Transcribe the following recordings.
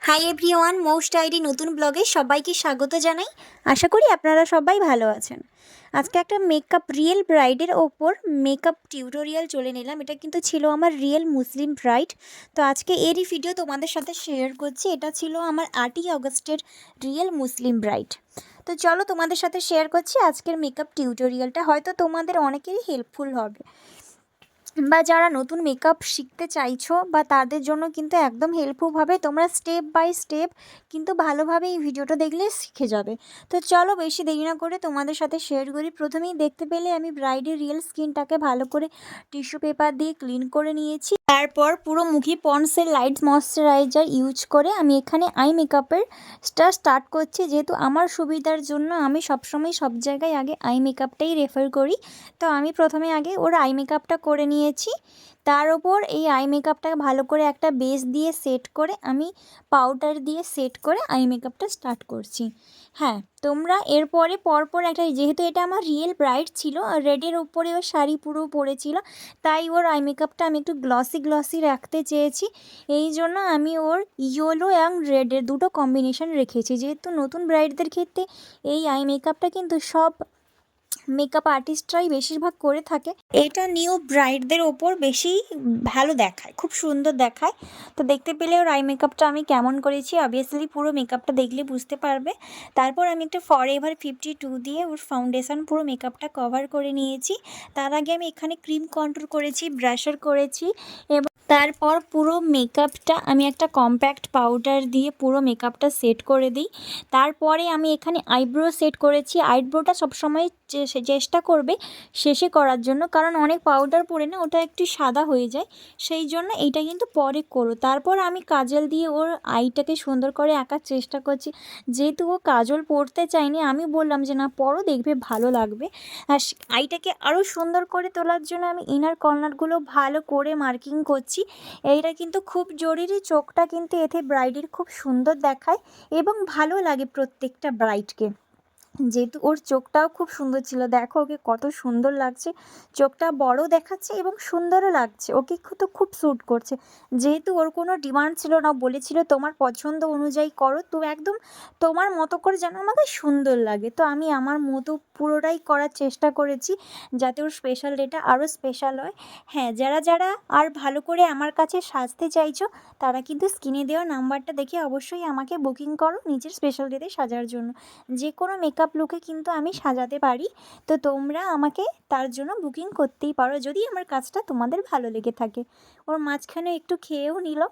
Hi everyone, most ID নতুন ব্লগে সবাইকে স্বাগত জানাই। আশা করি আপনারা সবাই ভালো আছেন। আজকে একটা মেকআপ রিয়েল ব্রাইডের ওপর মেকআপ টিউটোরিয়াল চলে নিলাম। এটা কিন্তু ছিল আমার রিয়েল মুসলিম ব্রাইড। তো আজকে এরই ভিডিও তোমাদের সাথে শেয়ার করছি। এটা ছিল আমার 8ই আগস্টের রিয়েল মুসলিম ব্রাইড। তো চলো তোমাদের সাথে শেয়ার করছি আজকের মেকআপ টিউটোরিয়ালটা। হয়তো তোমাদের অনেকেরই হেল্পফুল হবে, বা যারা নতুন মেকআপ শিখতে চাইছো বা তাদের জন্য কিন্তু একদম হেল্পফুল হবে। তোমরা স্টেপ বাই স্টেপ কিন্তু ভালোভাবে এই ভিডিওটা দেখলে শিখে যাবে। তো চলো বেশি দেরি না করে তোমাদের সাথে শেয়ার করি। প্রথমেই দেখতে পেলে আমি ব্রাইডের রিয়েল স্কিনটাকে ভালো করে টিস্যু পেপার দিয়ে ক্লিন করে নিয়েছি। তারপর পুরো মুখে পন্ডসের লাইট ময়শ্চারাইজার ইউজ করে আমি এখানে আই মেকআপের স্টার্ট করছি। যেহেতু আমার সুবিধার জন্য আমি সবসময় সব জায়গায় আগে আই মেকআপটাই রেফার করি। তো আমি প্রথমে আগে ওর আই মেকআপটা করে নিয়েছি। তার ওপর এই আই মেকআপটা ভালো করে একটা বেস দিয়ে সেট করে আমি পাউডার দিয়ে সেট করে আই মেকআপটা স্টার্ট করছি। হ্যাঁ, তোমরা এরপরে পরপর একটা, যেহেতু এটা আমার রিয়েল ব্রাইড ছিল আর রেডের উপরে ওর শাড়ি পুরো পরেছিল, তাই ওর আই মেকআপটা আমি একটু গ্লসি রাখতে চেয়েছি। এই জন্য আমি ওর ইয়েলো এবং রেডের দুটো কম্বিনেশন রেখেছি। যেহেতু নতুন ব্রাইডদের ক্ষেত্রে এই আই মেকআপটা কিন্তু সব মেকআপ আর্টিস্টরাই বেশিরভাগ করে থাকে। এটা নিউ ব্রাইডদের ওপর বেশি ভালো দেখায়, খুব সুন্দর দেখায়। তো দেখতে পেলে ওর আই মেকআপটা আমি কেমন করেছি, অবভিয়াসলি পুরো মেকআপটা দেখলে বুঝতে পারবে। তারপর আমি একটা ফরএভার 52 দিয়ে ওর ফাউন্ডেশন পুরো মেকআপটা কভার করে নিয়েছি। তার আগে আমি এখানে ক্রিম কন্ট্রোল করেছি, ব্রাশার করেছি, এবং তারপর পুরো মেকআপটা আমি একটা কম্প্যাক্ট পাউডার দিয়ে পুরো মেকআপটা সেট করে দিই। তারপরে আমি এখানে আইব্রো সেট করেছি। আইব্রোটা সবসময় চেষ্টা করবে শেষে করার জন্য, কারণ অনেক পাউডার পরে না ওটা একটু সাদা হয়ে যায়, সেই জন্য এইটা কিন্তু পরে করো। তারপর আমি কাজল দিয়ে ওর আইটাকে সুন্দর করে আঁকার চেষ্টা করছি। যেহেতু ও কাজল পরতে চায়নি, আমি বললাম যে না পরো, দেখবে ভালো লাগবে। আর আইটাকে আরও সুন্দর করে তোলার জন্য আমি ইনার কর্নারগুলো ভালো করে মার্কিং করছি। এইটা কিন্তু খুব জরুরি। চোখটা কিন্তু এতে ব্রাইডের খুব সুন্দর দেখায় এবং ভালো লাগে প্রত্যেকটা ব্রাইডকে। যেহেতু ওর চোখটাও খুব সুন্দর ছিল, দেখো ওকে কত সুন্দর লাগছে। চোখটা বড় দেখাচ্ছে এবং সুন্দরও লাগছে, ওকে তো খুব স্যুট করছে। যেহেতু ওর কোনো ডিমান্ড ছিল না, বলেছিল তোমার পছন্দ অনুযায়ী করো, তো একদম তোমার মতো করে যেন আমাকে সুন্দর লাগে। তো আমি আমার মতো পুরোটাই করার চেষ্টা করেছি যাতে ওর স্পেশাল ডেটা আরও স্পেশাল হয়। হ্যাঁ, যারা যারা আর ভালো করে আমার কাছে সাজতে চাইছো তারা কিন্তু স্ক্রিনে দেওয়া নাম্বারটা দেখে অবশ্যই আমাকে বুকিং করো নিজের স্পেশাল ডেতে সাজার জন্য। যে কোনো মেকআপ লুকে কিন্তু আমি সাজাতে পারি। তো তোমরা আমাকে তার জন্য বুকিং করতেই পারো যদি আমার কাজটা তোমাদের ভালো লেগে থাকে। ওর মাঝখানে একটু খেয়েও নিল।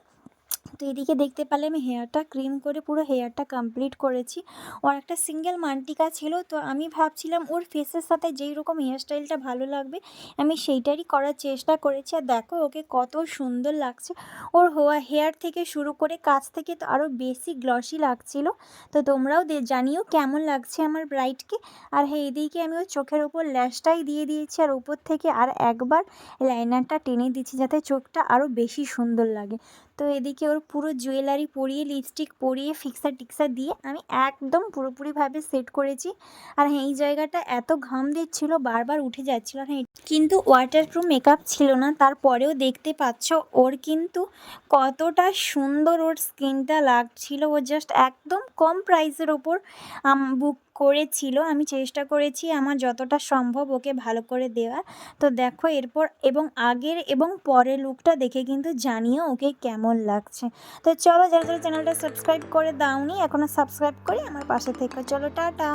তো এদিকে দেখতে পেলে আমি হেয়ারটা ক্রিম করে পুরো হেয়ারটা কমপ্লিট করেছি। ওর একটা সিঙ্গেল মান্টিকা ছিল, তো আমি ভাবছিলাম ওর ফেসের সাথে যেই রকম হেয়ারস্টাইলটা ভালো লাগবে আমি সেইটারই করার চেষ্টা করেছি। আর দেখো ওকে কত সুন্দর লাগছে। ওর হেয়ার থেকে শুরু করে কাছ থেকে তো আরও বেশি গ্লসি লাগছিল। তো তোমরাও জানিও কেমন লাগছে আমার ব্রাইডকে। আর হ্যাঁ, এদিকে আমি ওর চোখের ওপর ল্যাশটাই দিয়ে দিয়েছি, আর উপর থেকে আর একবার লাইনারটা টেনে দিচ্ছি যাতে চোখটা আরও বেশি সুন্দর লাগে। তো এদিকে ওর পুরো জুয়েলারি পরিয়ে, লিপস্টিক পরিয়ে, ফিক্সার টিক্সার দিয়ে আমি একদম পুরোপুরিভাবে সেট করেছি। আর হ্যাঁ, এই জায়গাটা এত ঘাম দিচ্ছিল, বারবার উঠে যাচ্ছিল। হ্যাঁ, কিন্তু ওয়াটারপ্রুফ মেকআপ ছিল না, তারপরেও দেখতে পাচ্ছ ওর কিন্তু কতটা সুন্দর ওর স্কিনটা লাগছিল। ও জাস্ট একদম কম প্রাইসের ওপর বুক করেছিল। আমি চেষ্টা করেছি আমার যতটা সম্ভব ওকে ভালো করে দেওয়ার। তো দেখো এরপর এবং আগের এবং পরের লুকটা দেখে কিন্তু জানিও ওকে কেমন লাগছে। তো চলো, যারা যারা চ্যানেলটা সাবস্ক্রাইব করে দাওনি এখনও সাবস্ক্রাইব করে আমার পাশে থেকে চলো, টাটা।